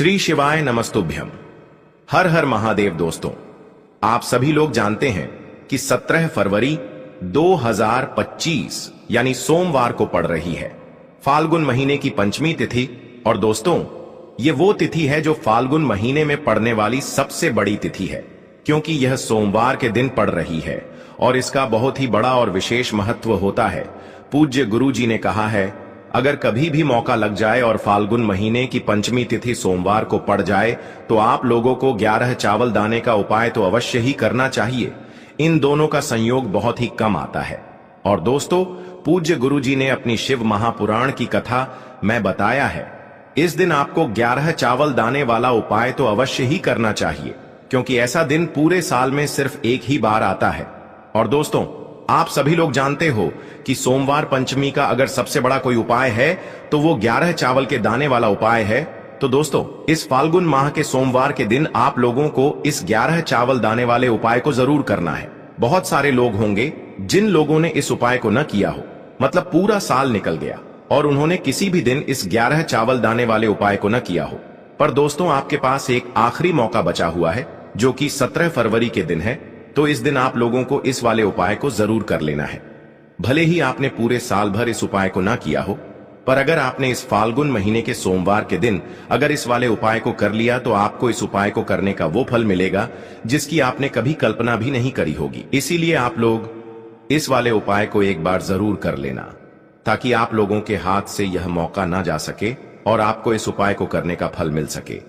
श्री शिवाय नमस्तुभ्यम। हर हर महादेव। दोस्तों, आप सभी लोग जानते हैं कि 17 फरवरी 2025 यानी सोमवार को पड़ रही है फाल्गुन महीने की पंचमी तिथि। और दोस्तों, ये वो तिथि है जो फाल्गुन महीने में पड़ने वाली सबसे बड़ी तिथि है, क्योंकि यह सोमवार के दिन पड़ रही है और इसका बहुत ही बड़ा और विशेष महत्व होता है। पूज्य गुरु जी ने कहा है, अगर कभी भी मौका लग जाए और फाल्गुन महीने की पंचमी तिथि सोमवार को पड़ जाए तो आप लोगों को 11 चावल दाने का उपाय तो अवश्य ही करना चाहिए। इन दोनों का संयोग बहुत ही कम आता है। और दोस्तों, पूज्य गुरु जी ने अपनी शिव महापुराण की कथा में बताया है, इस दिन आपको 11 चावल दाने वाला उपाय तो अवश्य ही करना चाहिए, क्योंकि ऐसा दिन पूरे साल में सिर्फ एक ही बार आता है। और दोस्तों, आप सभी लोग जानते हो कि सोमवार पंचमी का अगर सबसे बड़ा कोई उपाय है तो वो 11 चावल के दाने वाला उपाय है। तो दोस्तों, इस फाल्गुन माह के सोमवार के दिन आप लोगों को इस 11 चावल दाने वाले उपाय को जरूर करना है। बहुत सारे लोग होंगे जिन लोगों ने इस उपाय को न किया हो, मतलब पूरा साल निकल गया और उन्होंने किसी भी दिन इस 11 चावल दाने वाले उपाय को न किया हो। पर दोस्तों, आपके पास एक आखिरी मौका बचा हुआ है, जो कि 17 फरवरी के दिन है। तो इस दिन आप लोगों को इस वाले उपाय को जरूर कर लेना है। भले ही आपने पूरे साल भर इस उपाय को ना किया हो, पर अगर आपने इस फाल्गुन महीने के सोमवार के दिन अगर इस वाले उपाय को कर लिया तो आपको इस उपाय को करने का वो फल मिलेगा जिसकी आपने कभी कल्पना भी नहीं करी होगी। इसीलिए आप लोग इस वाले उपाय को एक बार जरूर कर लेना, ताकि आप लोगों के हाथ से यह मौका ना जा सके और आपको इस उपाय को करने का फल मिल सके।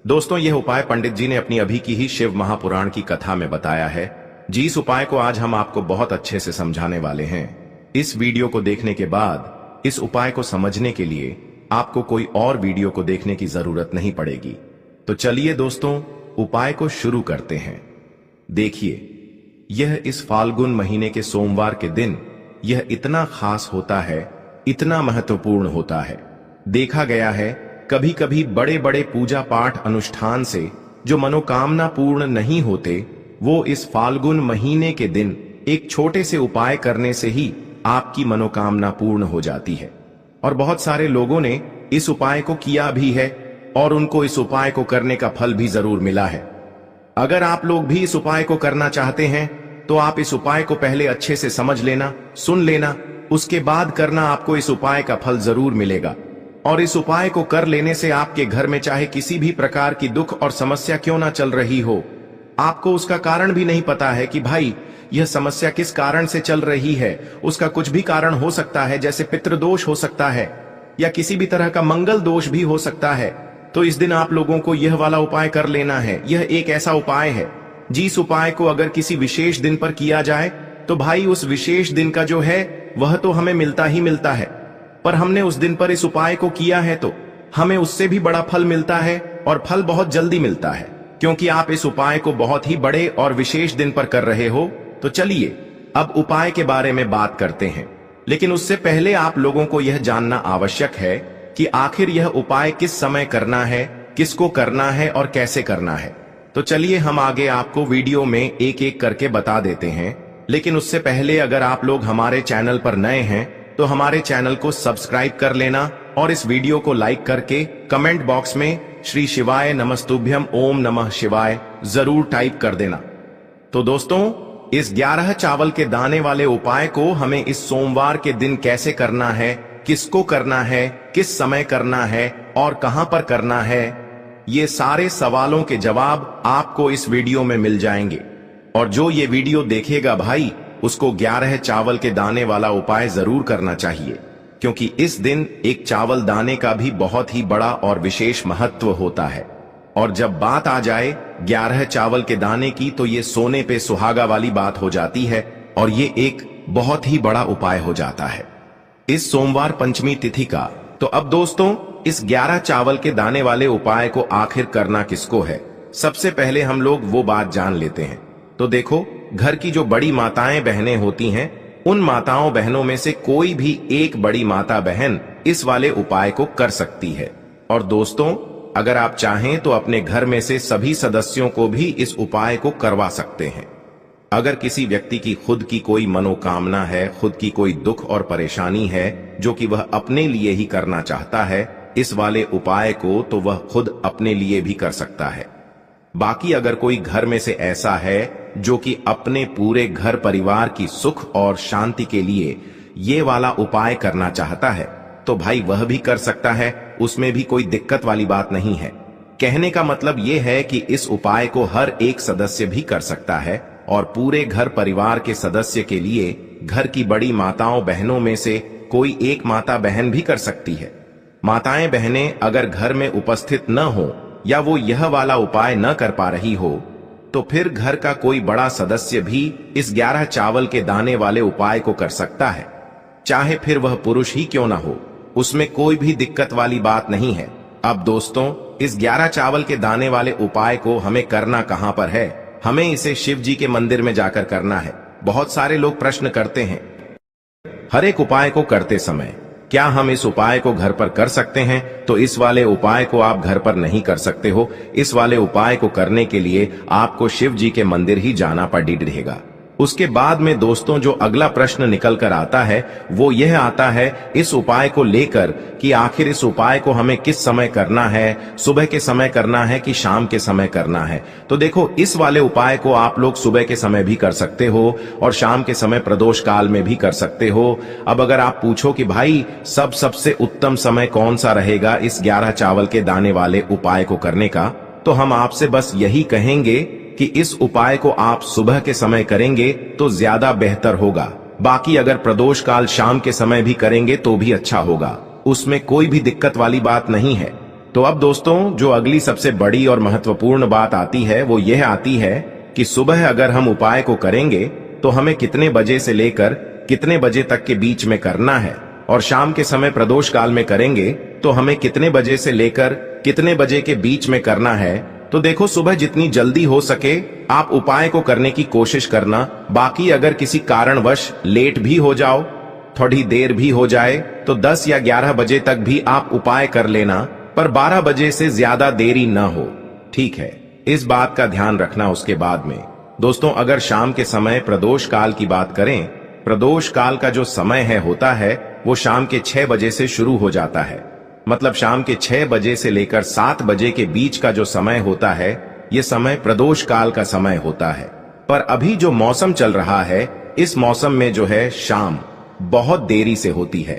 दोस्तों, यह उपाय पंडित जी ने अपनी अभी की ही शिव महापुराण की कथा में बताया है। जिस उपाय को आज हम आपको बहुत अच्छे से समझाने वाले हैं। इस वीडियो को देखने के बाद इस उपाय को समझने के लिए आपको कोई और वीडियो को देखने की जरूरत नहीं पड़ेगी। तो चलिए दोस्तों, उपाय को शुरू करते हैं। देखिए, यह इस फाल्गुन महीने के सोमवार के दिन यह इतना खास होता है, इतना महत्वपूर्ण होता है। देखा गया है, कभी कभी बड़े बड़े पूजा पाठ अनुष्ठान से जो मनोकामना पूर्ण नहीं होते, वो इस फाल्गुन महीने के दिन एक छोटे से उपाय करने से ही आपकी मनोकामना पूर्ण हो जाती है। और बहुत सारे लोगों ने इस उपाय को किया भी है और उनको इस उपाय को करने का फल भी जरूर मिला है। अगर आप लोग भी इस उपाय को करना चाहते हैं तो आप इस उपाय को पहले अच्छे से समझ लेना, सुन लेना, उसके बाद करना। आपको इस उपाय का फल जरूर मिलेगा। और इस उपाय को कर लेने से आपके घर में चाहे किसी भी प्रकार की दुख और समस्या क्यों ना चल रही हो, आपको उसका कारण भी नहीं पता है कि भाई यह समस्या किस कारण से चल रही है, उसका कुछ भी कारण हो सकता है, जैसे पितृदोष हो सकता है या किसी भी तरह का मंगल दोष भी हो सकता है। तो इस दिन आप लोगों को यह वाला उपाय कर लेना है। यह एक ऐसा उपाय है जिस उपाय को अगर किसी विशेष दिन पर किया जाए तो भाई उस विशेष दिन का जो है वह तो हमें मिलता ही मिलता है, पर हमने उस दिन पर इस उपाय को किया है तो हमें उससे भी बड़ा फल मिलता है और फल बहुत जल्दी मिलता है, क्योंकि आप इस उपाय को बहुत ही बड़े और विशेष दिन पर कर रहे हो। तो चलिए अब उपाय के बारे में बात करते हैं, लेकिन उससे पहले आप लोगों को यह जानना आवश्यक है कि आखिर यह उपाय किस समय करना है, किसको करना है और कैसे करना है। तो चलिए हम आगे आपको वीडियो में एक एक करके बता देते हैं। लेकिन उससे पहले अगर आप लोग हमारे चैनल पर नए हैं तो हमारे चैनल को सब्सक्राइब कर लेना और इस वीडियो को लाइक करके कमेंट बॉक्स में श्री शिवाय नमस्तुभ्यम ओम नमः शिवाय जरूर टाइप कर देना। तो दोस्तों, इस 11 चावल के दाने वाले उपाय को हमें इस सोमवार के दिन कैसे करना है, किसको करना है, किस समय करना है और कहां पर करना है, ये सारे सवालों के जवाब आपको इस वीडियो में मिल जाएंगे। और जो ये वीडियो देखेगा भाई, उसको 11 चावल के दाने वाला उपाय जरूर करना चाहिए, क्योंकि इस दिन एक चावल दाने का भी बहुत ही बड़ा और विशेष महत्व होता है। और जब बात आ जाए 11 चावल के दाने की, तो ये सोने पे सुहागा वाली बात हो जाती है और ये एक बहुत ही बड़ा उपाय हो जाता है इस सोमवार पंचमी तिथि का। तो अब दोस्तों, इस 11 चावल के दाने वाले उपाय को आखिर करना किसको है, सबसे पहले हम लोग वो बात जान लेते हैं। तो देखो, घर की जो बड़ी माताएं बहनें होती हैं, उन माताओं बहनों में से कोई भी एक बड़ी माता बहन इस वाले उपाय को कर सकती है। और दोस्तों, अगर आप चाहें तो अपने घर में से सभी सदस्यों को भी इस उपाय को करवा सकते हैं। अगर किसी व्यक्ति की खुद की कोई मनोकामना है, खुद की कोई दुख और परेशानी है जो कि वह अपने लिए ही करना चाहता है, इस वाले उपाय को तो वह खुद अपने लिए भी कर सकता है। बाकी अगर कोई घर में से ऐसा है जो कि अपने पूरे घर परिवार की सुख और शांति के लिए ये वाला उपाय करना चाहता है तो भाई वह भी कर सकता है, उसमें भी कोई दिक्कत वाली बात नहीं है। कहने का मतलब यह है कि इस उपाय को हर एक सदस्य भी कर सकता है और पूरे घर परिवार के सदस्य के लिए घर की बड़ी माताओं बहनों में से कोई एक माता बहन भी कर सकती है। माताएं बहनें अगर घर में उपस्थित न हो या वो यह वाला उपाय न कर पा रही हो तो फिर घर का कोई बड़ा सदस्य भी इस 11 चावल के दाने वाले उपाय को कर सकता है, चाहे फिर वह पुरुष ही क्यों ना हो, उसमें कोई भी दिक्कत वाली बात नहीं है। अब दोस्तों, इस 11 चावल के दाने वाले उपाय को हमें करना कहां पर है? हमें इसे शिव जी के मंदिर में जाकर करना है। बहुत सारे लोग प्रश्न करते हैं हर एक उपाय को करते समय क्या हम इस उपाय को घर पर कर सकते हैं? तो इस वाले उपाय को आप घर पर नहीं कर सकते हो। इस वाले उपाय को करने के लिए आपको शिव जी के मंदिर ही जाना पड़ेगा। उसके बाद में दोस्तों जो अगला प्रश्न निकल कर आता है वो यह आता है इस उपाय को लेकर कि आखिर इस उपाय को हमें किस समय करना है, सुबह के समय करना है कि शाम के समय करना है? तो देखो, इस वाले उपाय को आप लोग सुबह के समय भी कर सकते हो और शाम के समय प्रदोष काल में भी कर सकते हो। अब अगर आप पूछो कि भाई सबसे उत्तम समय कौन सा रहेगा इस 11 चावल के दाने वाले उपाय को करने का, तो हम आपसे बस यही कहेंगे कि इस उपाय को आप सुबह के समय करेंगे तो ज्यादा बेहतर होगा। बाकी अगर प्रदोष काल शाम के समय भी करेंगे तो भी अच्छा होगा, उसमें कोई भी दिक्कत वाली बात नहीं है। तो अब दोस्तों जो अगली सबसे बड़ी और महत्वपूर्ण बात आती है वो यह आती है कि सुबह अगर हम उपाय को करेंगे तो हमें कितने बजे से लेकर कितने बजे तक के बीच में करना है, और शाम के समय प्रदोष काल में करेंगे तो हमें कितने बजे से लेकर कितने बजे के बीच में करना है। तो देखो, सुबह जितनी जल्दी हो सके आप उपाय को करने की कोशिश करना। बाकी अगर किसी कारणवश लेट भी हो जाओ, थोड़ी देर भी हो जाए तो 10 या 11 बजे तक भी आप उपाय कर लेना, पर 12 बजे से ज्यादा देरी न हो, ठीक है? इस बात का ध्यान रखना। उसके बाद में दोस्तों अगर शाम के समय प्रदोष काल की बात करें, प्रदोष काल का जो समय होता है वो शाम के 6 बजे से शुरू हो जाता है। मतलब शाम के 6 बजे से लेकर 7 बजे के बीच का जो समय होता है ये समय प्रदोष काल का समय होता है। पर अभी जो मौसम चल रहा है इस मौसम में जो है शाम बहुत देरी से होती है,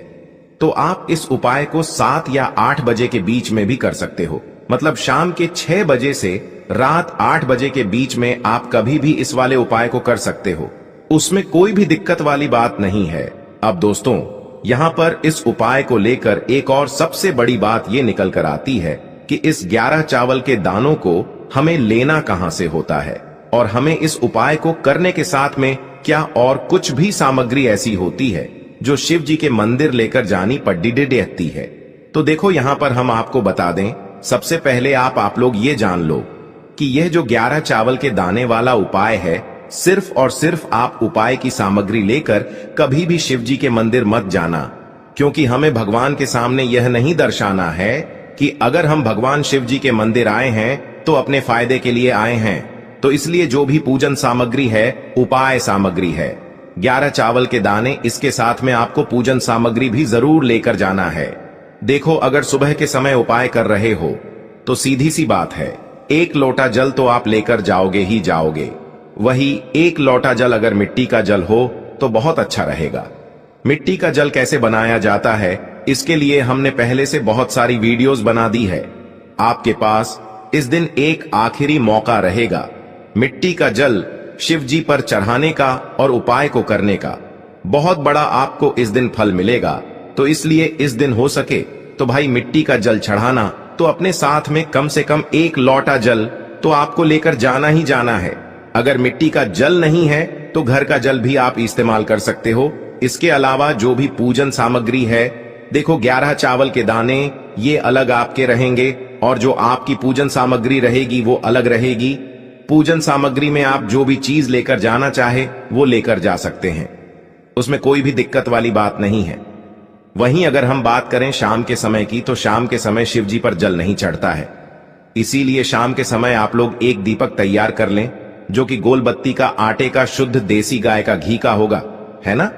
तो आप इस उपाय को 7 या 8 बजे के बीच में भी कर सकते हो। मतलब शाम के 6 बजे से रात 8 बजे के बीच में आप कभी भी इस वाले उपाय को कर सकते हो, उसमें कोई भी दिक्कत वाली बात नहीं है। अब दोस्तों यहाँ पर इस उपाय को लेकर एक और सबसे बड़ी बात ये निकल कर आती है कि इस 11 चावल के दानों को हमें लेना कहां से होता है, और हमें इस उपाय को करने के साथ में क्या और कुछ भी सामग्री ऐसी होती है जो शिव जी के मंदिर लेकर जानी पड़ती है। तो देखो यहाँ पर हम आपको बता दें, सबसे पहले आप लोग ये जान लो कि यह जो 11 चावल के दाने वाला उपाय है, सिर्फ और सिर्फ आप उपाय की सामग्री लेकर कभी भी शिव जी के मंदिर मत जाना, क्योंकि हमें भगवान के सामने यह नहीं दर्शाना है कि अगर हम भगवान शिव जी के मंदिर आए हैं तो अपने फायदे के लिए आए हैं। तो इसलिए जो भी पूजन सामग्री है उपाय सामग्री है। 11 चावल के दाने, इसके साथ में आपको पूजन सामग्री भी जरूर लेकर जाना है। देखो, अगर सुबह के समय उपाय कर रहे हो तो सीधी सी बात है, 1 लोटा जल तो आप लेकर जाओगे ही जाओगे। वही 1 लोटा जल अगर मिट्टी का जल हो तो बहुत अच्छा रहेगा। मिट्टी का जल कैसे बनाया जाता है इसके लिए हमने पहले से बहुत सारी वीडियोस बना दी है। आपके पास इस दिन एक आखिरी मौका रहेगा मिट्टी का जल शिव जी पर चढ़ाने का और उपाय को करने का। बहुत बड़ा आपको इस दिन फल मिलेगा। तो इसलिए इस दिन हो सके तो भाई मिट्टी का जल चढ़ाना, तो अपने साथ में कम से कम 1 लोटा जल तो आपको लेकर जाना ही जाना है। अगर मिट्टी का जल नहीं है तो घर का जल भी आप इस्तेमाल कर सकते हो। इसके अलावा जो भी पूजन सामग्री है, देखो 11 चावल के दाने ये अलग आपके रहेंगे और जो आपकी पूजन सामग्री रहेगी वो अलग रहेगी। पूजन सामग्री में आप जो भी चीज लेकर जाना चाहे वो लेकर जा सकते हैं, उसमें कोई भी दिक्कत वाली बात नहीं है। वहीं अगर हम बात करें शाम के समय की, तो शाम के समय शिव जी पर जल नहीं चढ़ता है। इसीलिए शाम के समय आप लोग एक दीपक तैयार कर लें जो कि गोल बत्ती का आटे का शुद्ध देसी गाय का घी का होगा, है ना।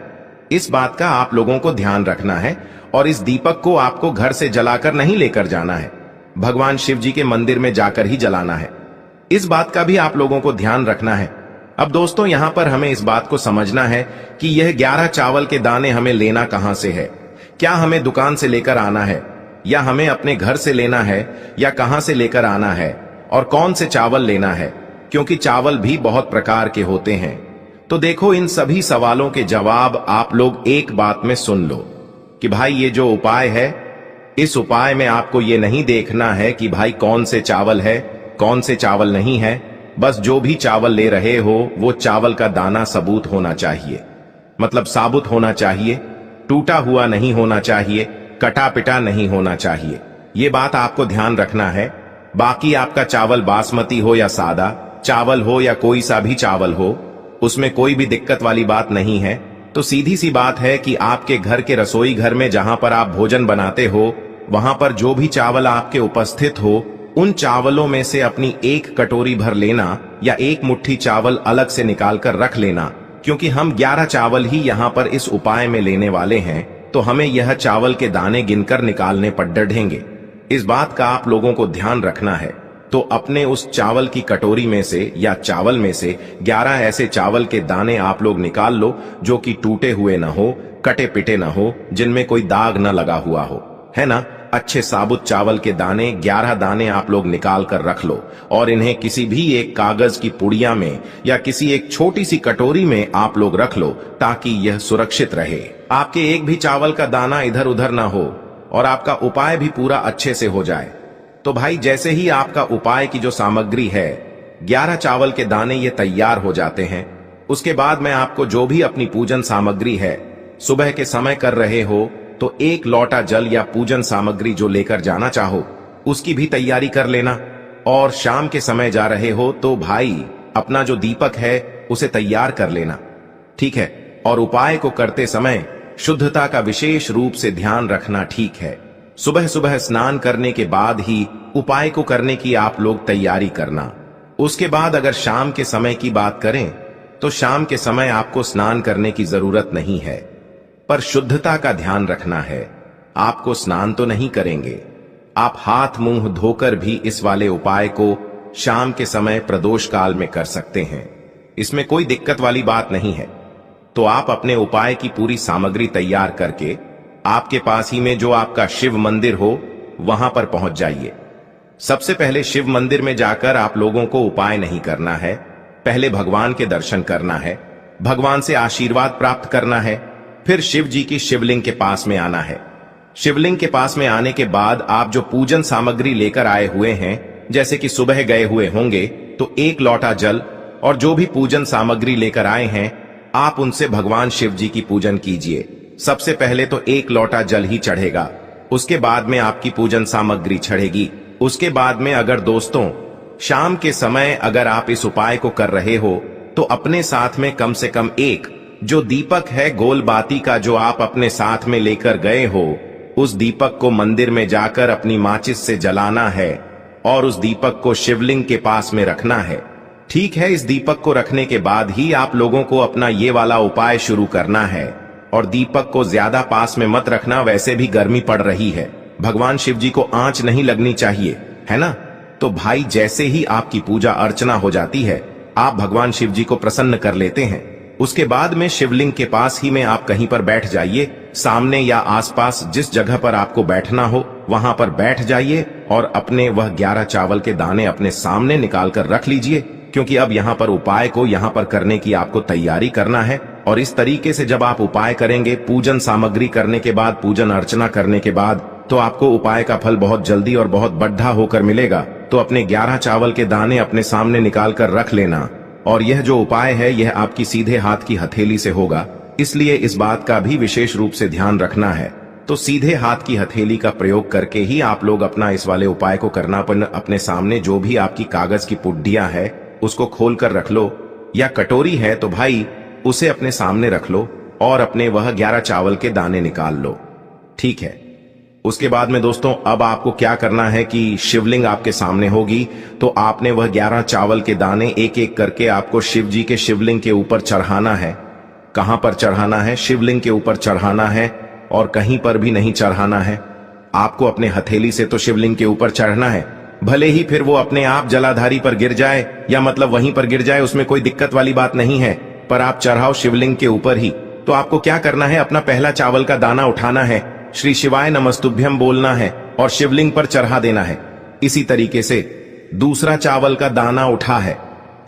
इस बात का आप लोगों को ध्यान रखना है और इस दीपक को आपको घर से जलाकर नहीं लेकर जाना है, भगवान शिव जी के मंदिर में जाकर ही जलाना है। इस बात का भी आप लोगों को ध्यान रखना है। अब दोस्तों यहां पर हमें इस बात को समझना है कि यह 11 चावल के दाने हमें लेना कहां से है। क्या हमें दुकान से लेकर आना है या हमें अपने घर से लेना है या कहां से लेकर आना है और कौन से चावल लेना है, क्योंकि चावल भी बहुत प्रकार के होते हैं। तो देखो इन सभी सवालों के जवाब आप लोग एक बात में सुन लो कि भाई ये जो उपाय है, इस उपाय में आपको ये नहीं देखना है कि भाई कौन से चावल है कौन से चावल नहीं है। बस जो भी चावल ले रहे हो वो चावल का दाना सबूत होना चाहिए, मतलब साबुत होना चाहिए, टूटा हुआ नहीं होना चाहिए, कटा पिटा नहीं होना चाहिए। ये बात आपको ध्यान रखना है। बाकी आपका चावल बासमती हो या सादा चावल हो या कोई सा भी चावल हो, उसमें कोई भी दिक्कत वाली बात नहीं है। तो सीधी सी बात है कि आपके घर के रसोई घर में जहां पर आप भोजन बनाते हो, वहां पर जो भी चावल आपके उपस्थित हो, उन चावलों में से अपनी एक कटोरी भर लेना या एक मुट्ठी चावल अलग से निकाल कर रख लेना, क्योंकि हम 11 चावल ही यहाँ पर इस उपाय में लेने वाले हैं। तो हमें यह चावल के दाने गिनकर निकालने पर डढ़ेंगे। इस बात का आप लोगों को ध्यान रखना है। तो अपने उस चावल की कटोरी में से या चावल में से 11 ऐसे चावल के दाने आप लोग निकाल लो जो कि टूटे हुए ना हो, कटे पिटे ना हो, जिनमें कोई दाग ना लगा हुआ हो, है ना। अच्छे साबुत चावल के दाने 11 दाने आप लोग निकाल कर रख लो और इन्हें किसी भी एक कागज की पुड़िया में या किसी एक छोटी सी कटोरी में आप लोग रख लो, ताकि यह सुरक्षित रहे। आपके एक भी चावल का दाना इधर उधर ना हो और आपका उपाय भी पूरा अच्छे से हो जाए। तो भाई जैसे ही आपका उपाय की जो सामग्री है, 11 चावल के दाने ये तैयार हो जाते हैं, उसके बाद मैं आपको जो भी अपनी पूजन सामग्री है, सुबह के समय कर रहे हो तो 1 लोटा जल या पूजन सामग्री जो लेकर जाना चाहो उसकी भी तैयारी कर लेना। और शाम के समय जा रहे हो तो भाई अपना जो दीपक है उसे तैयार कर लेना, ठीक है। और उपाय को करते समय शुद्धता का विशेष रूप से ध्यान रखना, ठीक है। सुबह सुबह स्नान करने के बाद ही उपाय को करने की आप लोग तैयारी करना। उसके बाद अगर शाम के समय की बात करें तो शाम के समय आपको स्नान करने की जरूरत नहीं है, पर शुद्धता का ध्यान रखना है। आपको स्नान तो नहीं करेंगे, आप हाथ मुंह धोकर भी इस वाले उपाय को शाम के समय प्रदोष काल में कर सकते हैं, इसमें कोई दिक्कत वाली बात नहीं है। तो आप अपने उपाय की पूरी सामग्री तैयार करके आपके पास ही में जो आपका शिव मंदिर हो वहां पर पहुंच जाइए। सबसे पहले शिव मंदिर में जाकर आप लोगों को उपाय नहीं करना है, पहले भगवान के दर्शन करना है, भगवान से आशीर्वाद प्राप्त करना है, फिर शिव जी की शिवलिंग के पास में आना है। शिवलिंग के पास में आने के बाद आप जो पूजन सामग्री लेकर आए हुए हैं, जैसे कि सुबह गए हुए होंगे तो 1 लोटा जल और जो भी पूजन सामग्री लेकर आए हैं, आप उनसे भगवान शिव जी की पूजन कीजिए। सबसे पहले तो 1 लोटा जल ही चढ़ेगा, उसके बाद में आपकी पूजन सामग्री चढ़ेगी। उसके बाद में अगर दोस्तों शाम के समय अगर आप इस उपाय को कर रहे हो तो अपने साथ में कम से कम एक जो दीपक है गोल बाती का जो आप अपने साथ में लेकर गए हो, उस दीपक को मंदिर में जाकर अपनी माचिस से जलाना है और उस दीपक को शिवलिंग के पास में रखना है, ठीक है। इस दीपक को रखने के बाद ही आप लोगों को अपना ये वाला उपाय शुरू करना है। और दीपक को ज्यादा पास में मत रखना, वैसे भी गर्मी पड़ रही है, भगवान शिव जी को आंच नहीं लगनी चाहिए, है ना। तो भाई जैसे ही आपकी पूजा अर्चना हो जाती है, आप भगवान शिव जी को प्रसन्न कर लेते हैं। उसके बाद में शिवलिंग के पास ही में आप कहीं पर बैठ जाइए, सामने या आसपास जिस जगह पर आपको बैठना हो वहां पर बैठ जाइए और अपने वह 11 चावल के दाने अपने सामने निकाल कर रख लीजिए, क्योंकि अब यहाँ पर उपाय को यहाँ पर करने की आपको तैयारी करना है। और इस तरीके से जब आप उपाय करेंगे, पूजन सामग्री करने के बाद, पूजन अर्चना करने के बाद, तो आपको उपाय का फल बहुत जल्दी और बहुत बढ़ा होकर मिलेगा। तो अपने 11 चावल के दाने अपने सामने निकाल कर रख लेना। और यह जो उपाय है यह आपकी सीधे हाथ की हथेली से होगा, इसलिए इस बात का भी विशेष रूप से ध्यान रखना है। तो सीधे हाथ की हथेली का प्रयोग करके ही आप लोग अपना इस वाले उपाय को करना। अपने सामने जो भी आपकी कागज की पुड्डियां है उसको खोल कर रख लो, या कटोरी है तो भाई उसे अपने सामने रख लो और अपने वह 11 चावल के दाने निकाल लो, ठीक है। उसके बाद में दोस्तों अब आपको क्या करना है कि शिवलिंग आपके सामने होगी, तो आपने वह 11 चावल के दाने एक एक करके आपको शिव जी के शिवलिंग के ऊपर चढ़ाना है। कहां पर चढ़ाना है? शिवलिंग के ऊपर चढ़ाना है और कहीं पर भी नहीं चढ़ाना है। आपको अपने हथेली से तो शिवलिंग के ऊपर चढ़ना है, भले ही फिर वो अपने आप जलाधारी पर गिर जाए या मतलब वहीं पर गिर जाए, उसमें कोई दिक्कत वाली बात नहीं है, पर आप चढ़ाओ शिवलिंग के ऊपर ही। तो आपको क्या करना है? अपना पहला चावल का दाना उठाना है, श्री शिवाय नमस्तुभ्यम बोलना है और शिवलिंग पर चढ़ा देना है। इसी तरीके से दूसरा चावल का दाना उठा है,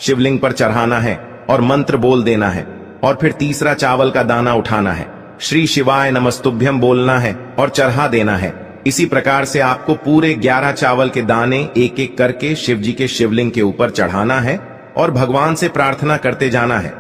शिवलिंग पर चढ़ाना है और मंत्र बोल देना है। और फिर तीसरा चावल का दाना उठाना है, श्री शिवाय नमस्तुभ्यम बोलना है और चढ़ा देना है। इसी प्रकार से आपको पूरे 11 चावल के दाने एक एक करके शिव जी के शिवलिंग के ऊपर चढ़ाना है और भगवान से प्रार्थना करते जाना है।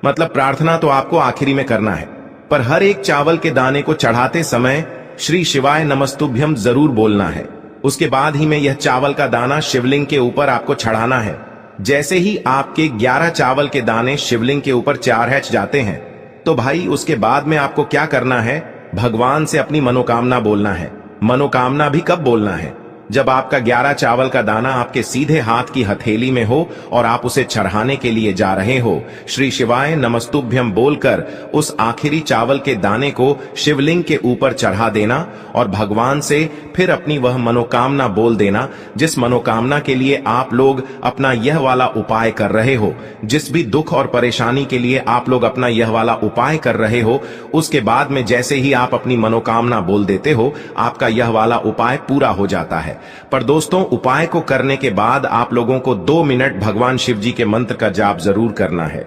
मतलब प्रार्थना तो आपको आखिरी में करना है, पर हर एक चावल के दाने को चढ़ाते समय श्री शिवाय नमस्तुभ्यम जरूर बोलना है। उसके बाद ही में यह चावल का दाना शिवलिंग के ऊपर आपको चढ़ाना है। जैसे ही आपके 11 चावल के दाने शिवलिंग के ऊपर चारहच जाते हैं, तो भाई उसके बाद में आपको क्या करना है? भगवान से अपनी मनोकामना बोलना है। मनोकामना भी कब बोलना है? जब आपका 11 चावल का दाना आपके सीधे हाथ की हथेली में हो और आप उसे चढ़ाने के लिए जा रहे हो। श्री शिवाय नमस्तुभ्यम बोलकर उस आखिरी चावल के दाने को शिवलिंग के ऊपर चढ़ा देना और भगवान से फिर अपनी वह मनोकामना बोल देना, जिस मनोकामना के लिए आप लोग अपना यह वाला उपाय कर रहे हो, जिस भी दुख और परेशानी के लिए आप लोग अपना यह वाला उपाय कर रहे हो। उसके बाद में जैसे ही आप अपनी मनोकामना बोल देते हो, आपका यह वाला उपाय पूरा हो जाता है। पर दोस्तों, उपाय को करने के बाद आप लोगों को 2 मिनट भगवान शिव जी के मंत्र का जाप जरूर करना है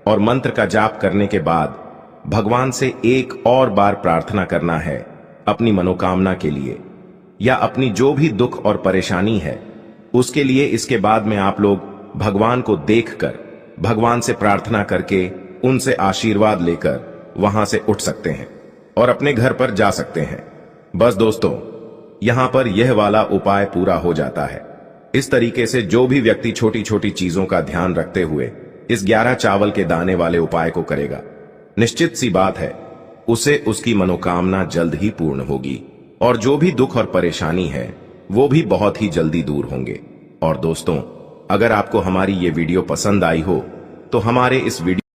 और मंत्र का जाप करने के बाद भगवान से एक और बार प्रार्थना करना है अपनी मनोकामना के लिए या अपनी जो भी दुख और परेशानी है उसके लिए। इसके बाद में आप लोग भगवान को देखकर भगवान से प्रार्थना करके उनसे आशीर्वाद लेकर वहां से उठ सकते हैं और अपने घर पर जा सकते हैं। बस दोस्तों, यहां पर यह वाला उपाय पूरा हो जाता है। इस तरीके से जो भी व्यक्ति छोटी छोटी चीजों का ध्यान रखते हुए इस 11 चावल के दाने वाले उपाय को करेगा, निश्चित सी बात है उसे उसकी मनोकामना जल्द ही पूर्ण होगी और जो भी दुख और परेशानी है वो भी बहुत ही जल्दी दूर होंगे। और दोस्तों, अगर आपको हमारी ये वीडियो पसंद आई हो तो हमारे इस वीडियो